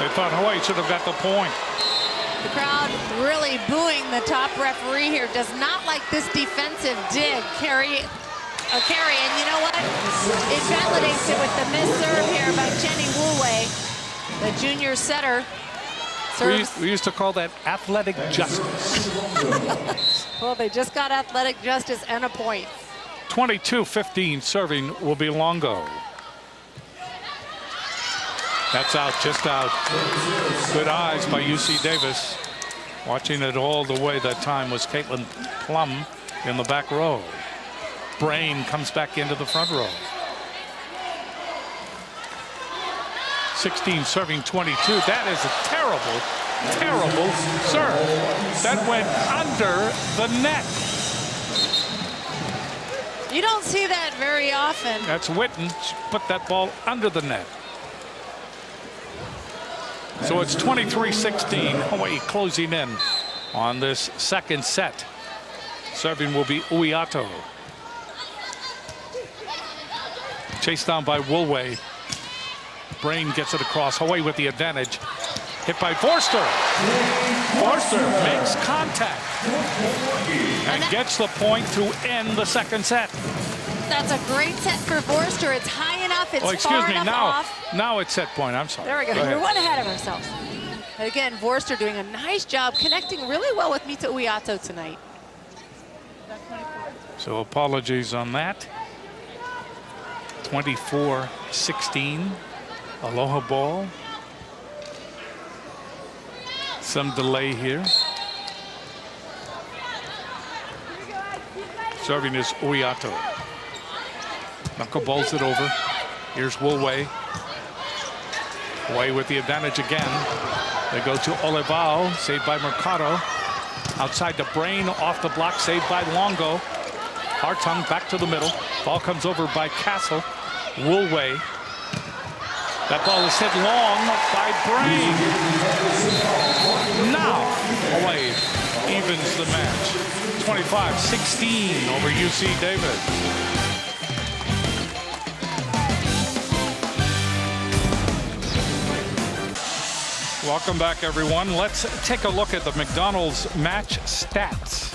They thought Hawaii should have got the point. The crowd really booing the top referee here. Does not like this defensive dig, carry. And you know what? It validates it with the missed serve here by Jenny Wu-wei, the junior setter. We used to call that athletic justice. Well, they just got athletic justice and a point. 22-15 serving will be Longo. That's out, just out. Good eyes by UC Davis. Watching it all the way that time was Caitlin Plum in the back row. Brain comes back into the front row. 16 serving 22. That is a terrible, terrible serve. That went under the net. You don't see that very often. That's Witten. She put that ball under the net. So it's 23-16. Hawaii closing in on this second set. Serving will be Uiato. Chased down by Wu-wei. Brain gets it across. Hawaii with the advantage. Hit by Forster. Forster makes contact and gets the point to end the second set. That's a great set for Forster. It's high enough. It's excuse me. Off. Now it's set point. I'm sorry. There we go. We're one ahead of ourselves. Again, Forster doing a nice job connecting really well with Mita Uiato tonight. So apologies on that. 24-16. Aloha ball. Some delay here. Serving is Uiato. Knuckleballs it over. Here's Wu-wei. Hawaii with the advantage again. They go to Olivao, saved by Mercado. Outside the Brain, off the block, saved by Longo. Hartung back to the middle. Ball comes over by Castle. Wu-wei. That ball is hit long by Brain. Now Hawaii evens the match. 25-16 over UC Davis. Welcome back, everyone. Let's take a look at the McDonald's match stats.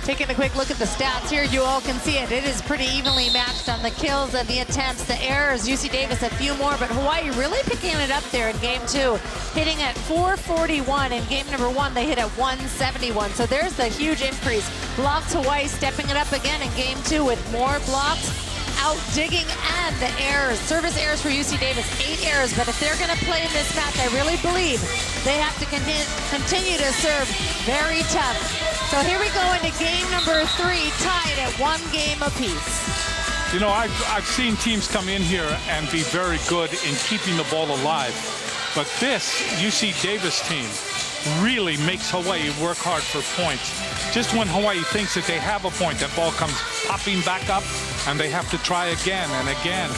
Taking a quick look at the stats here, you all can see it. It is pretty evenly matched on the kills and the attempts, the errors. UC Davis a few more, but Hawaii really picking it up there in game 2, hitting at 441. In game number 1, they hit at 171. So there's the huge increase. Blocks, Hawaii stepping it up again in game 2 with more blocks, out digging, and the errors. Service errors for UC Davis, 8 errors. But if they're going to play in this match, I really believe they have to continue to serve very tough. So here we go into game number 3, tied at 1 game apiece. You know, I've seen teams come in here and be very good in keeping the ball alive. But this UC Davis team really makes Hawaii work hard for points. Just when Hawaii thinks that they have a point, that ball comes popping back up and they have to try again and again.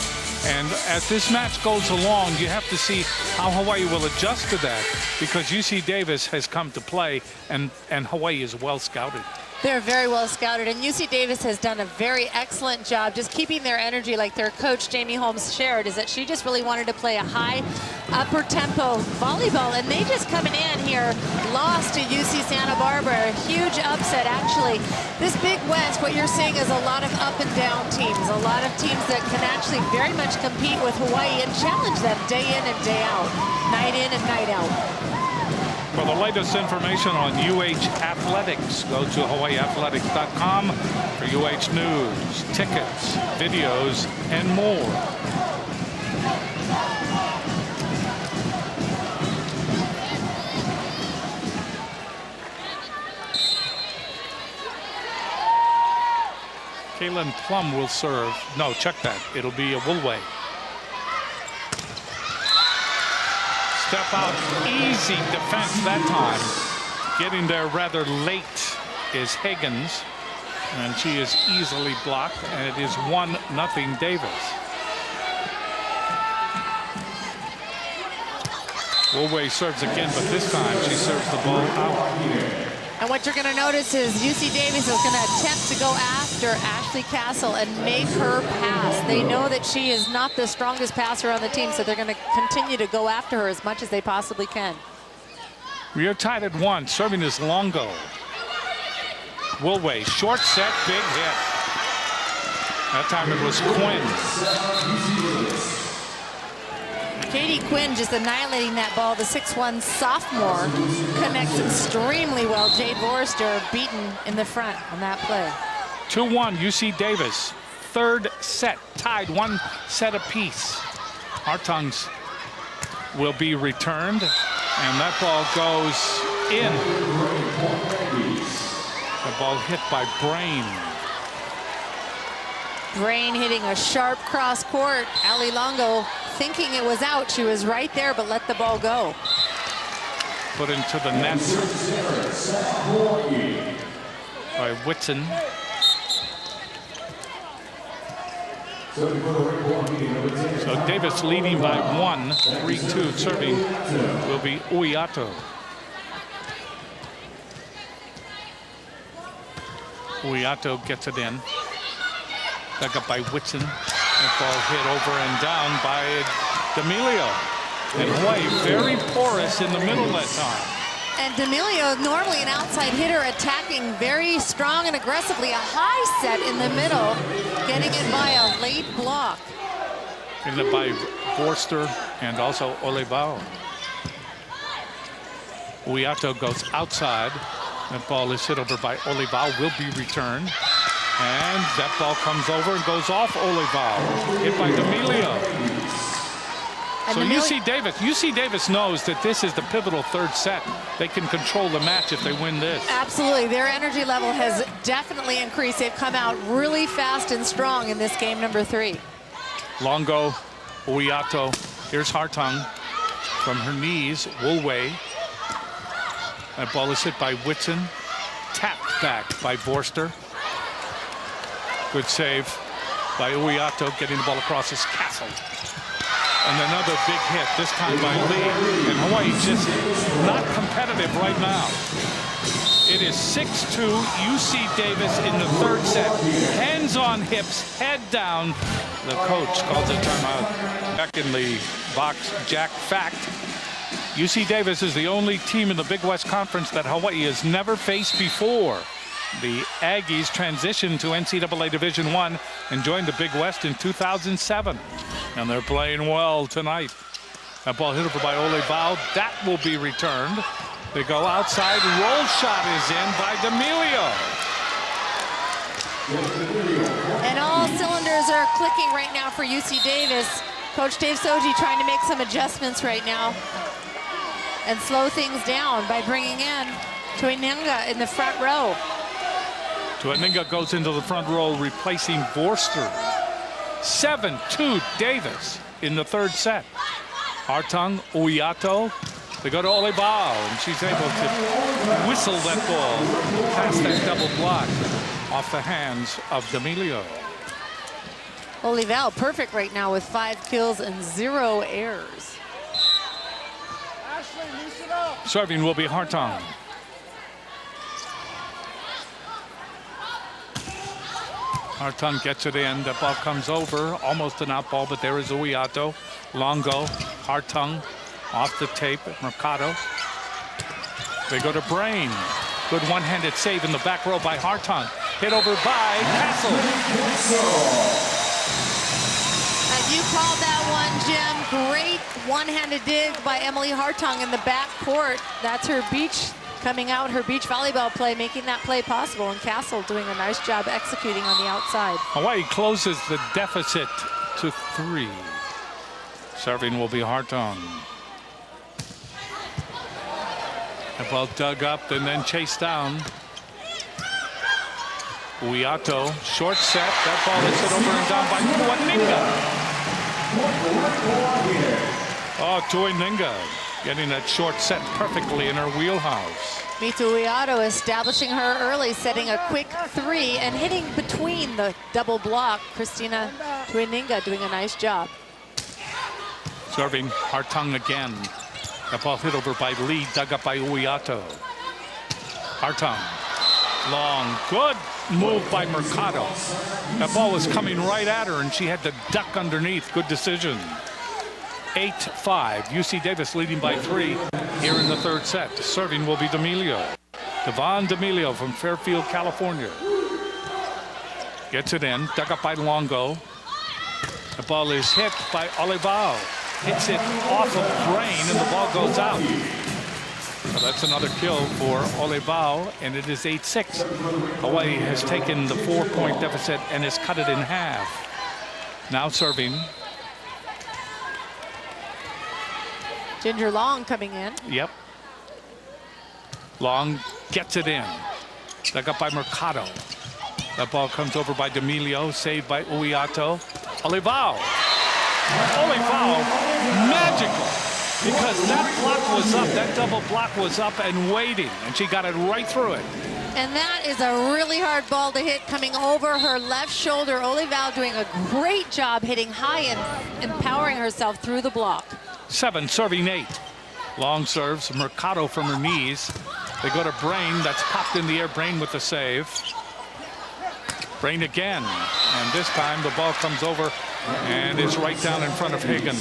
And as this match goes along, you have to see how Hawaii will adjust to that, because UC Davis has come to play and Hawaii is well scouted. They're very well scouted, and UC Davis has done a very excellent job just keeping their energy, like their coach Jamie Holmes shared, is that she just really wanted to play a high upper tempo volleyball, and they just coming in here lost to UC Santa Barbara. A huge upset, actually. This Big West, what you're seeing is a lot of up and down teams, a lot of teams that can actually very much compete with Hawaii and challenge them day in and day out, night in and night out. For the latest information on UH Athletics, go to hawaiiathletics.com for UH news, tickets, videos, and more. Caitlin Plum will serve. No, check that. It'll be a Wu-wei. Step out, easy defense that time. Getting there rather late is Higgins, and she is easily blocked, and it is 1-0 Davis. Wu-wei serves again, but this time she serves the ball out. And what you're going to notice is UC Davis is going to attempt to go after after Ashley Castle and make her pass. They know that she is not the strongest passer on the team, so they're going to continue to go after her as much as they possibly can. We are tied at 1. Serving is Longo. Woolway, short set, big hit. That time it was Quinn. Katie Quinn just annihilating that ball. The 6'1" sophomore connects extremely well. Jade Forrester beaten in the front on that play. 2-1, UC Davis. Third set, tied 1 set apiece. Hartungs will be returned, and that ball goes in. The ball hit by Brain. Brain hitting a sharp cross court. Ali Longo thinking it was out. She was right there, but let the ball go. Put into the net by Whitson. So Davis leading by 1, 3-2. Serving will be Uiato. Uiato gets it in. Dug up by Whitson. That ball hit over and down by D'Amelio. And Hawaii very porous in the middle that time. And D'Amelio, normally an outside hitter, attacking very strong and aggressively. A high set in the middle, getting it by a late block. Getting it by Forster and also Olebao. Uiato goes outside. That ball is hit over by Olebao, will be returned. And that ball comes over and goes off Olebao. Hit by D'Amelio. So UC Davis knows that this is the pivotal third set. They can control the match if they win this. Absolutely. Their energy level has definitely increased. They've come out really fast and strong in this game number 3. Longo, Uiato. Here's Hartung from her knees. Woolway. That ball is hit by Whitson. Tapped back by Forster. Good save by Uiato, getting the ball across his Castle. And another big hit, this time by Lee. And Hawaii just not competitive right now. It is 6-2, UC Davis in the third set. Hands on hips, head down. The coach calls a timeout. Back in the box, Jack Fact. UC Davis is the only team in the Big West Conference that Hawaii has never faced before. The Aggies transitioned to NCAA Division I and joined the Big West in 2007. And they're playing well tonight. That ball hit over by Olebao. That will be returned. They go outside. Roll shot is in by D'Amelio. And all cylinders are clicking right now for UC Davis. Coach Dave Soji trying to make some adjustments right now and slow things down by bringing in Tuininga in the front row. Tuininga goes into the front row, replacing Forster. 7-2 Davis in the third set. Hartung, Uiato. They go to Olebao, and she's able to whistle that ball past that double block off the hands of D'Amelio. Olebao perfect right now with 5 kills and 0 errors. Serving will be Hartung. Hartung gets it in. The ball comes over. Almost an out ball, but there is Uiato. Longo. Hartung off the tape. Mercado. They go to Brain. Good one-handed save in the back row by Hartung. Hit over by Castle. You called that one, Jim. Great one-handed dig by Emily Hartung in the back court. That's her beach coming out, her beach volleyball play, making that play possible. And Castle doing a nice job executing on the outside. Hawaii closes the deficit to 3. Serving will be Hartung. The ball dug up and then chased down. Uiato, short set. That ball is hit over and down by Tuininga. Oh, Tuininga getting that short set perfectly in her wheelhouse. Mitu Uiato establishing her early, setting a quick 3 and hitting between the double block. Christina Tuininga doing a nice job. Serving Hartung again. That ball hit over by Lee, dug up by Uiato. Hartung. Long, good move by Mercado. That ball was coming right at her, and she had to duck underneath. Good decision. 8-5. UC Davis leading by 3 here in the third set. Serving will be D'Amelio. Devon D'Amelio from Fairfield, California. Gets it in. Dug up by Longo. The ball is hit by Olivao. Hits it off of Brain, and the ball goes out. So that's another kill for Olivao, and it is 8-6. Hawaii has taken the 4-point deficit and has cut it in half. Now serving. Ginger Long coming in. Yep. Long gets it in. Dug up by Mercado. That ball comes over by D'Amelio, saved by Uiato. Olivao. Olivao, magical. Because that block was up, that double block was up and waiting, and she got it right through it. And that is a really hard ball to hit coming over her left shoulder. Olivao doing a great job hitting high and empowering herself through the block. 7, serving 8. Long serves, Mercado from her knees. They go to Brain, that's popped in the air, Brain with the save. Brain again, and this time the ball comes over and is right down in front of Hagen.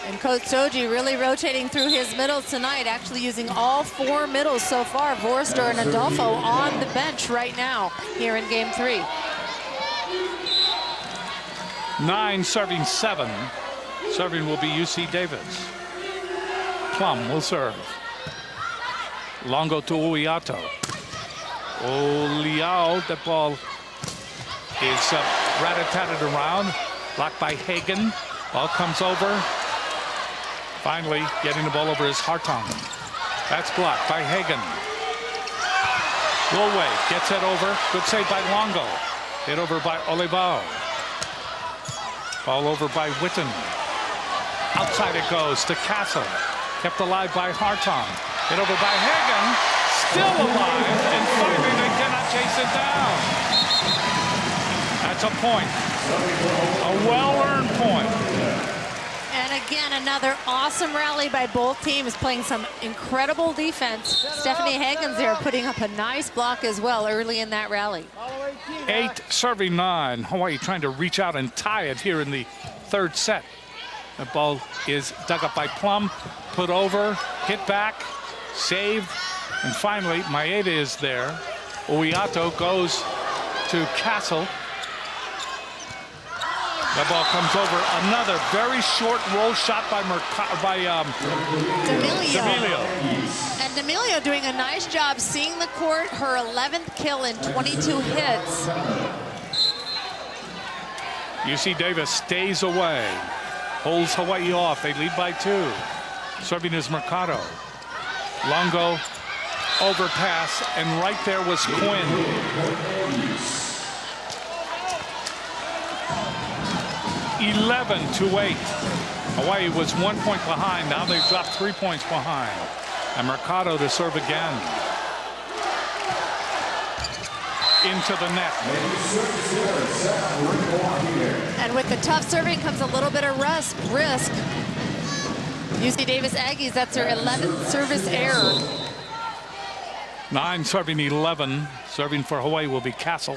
And Coach Soji really rotating through his middles tonight, actually using all 4 middles so far. Vorster and Adolfo on the bench right now here in game 3. 9, serving 7. Serving will be UC Davis. Plum will serve. Longo to Uiato. Liao, that ball is rat-a-tatted around. Blocked by Hagen. Ball comes over. Finally, getting the ball over is Hartong. That's blocked by Hagen. Loway gets it over. Good save by Longo. Hit over by Olivao. Ball over by Witten. Outside it goes to Castle. Kept alive by Hartong. Hit over by Hagen. Still alive, and finally they cannot chase it down. That's a point. A well-earned point. And again, another awesome rally by both teams, playing some incredible defense. Stephanie Hagen's there putting up a nice block as well early in that rally. 8, serving 9. Hawaii trying to reach out and tie it here in the third set. The ball is dug up by Plum, put over, hit back, saved. And finally, Maeda is there. Uiato goes to Castle. That ball comes over. Another very short roll shot by D'Amelio. And D'Amelio doing a nice job seeing the court. Her 11th kill in 22 hits. UC Davis stays away. Holds Hawaii off. They lead by 2. Serving is Mercado. Longo. Overpass, and right there was Quinn. (11-8). Hawaii was 1 point behind. Now they've dropped 3 points behind. And Mercado to serve again. Into the net. And with the tough serving comes a little bit of risk. UC Davis Aggies, that's their 11th service error. 9, serving 11. Serving for Hawaii will be Castle.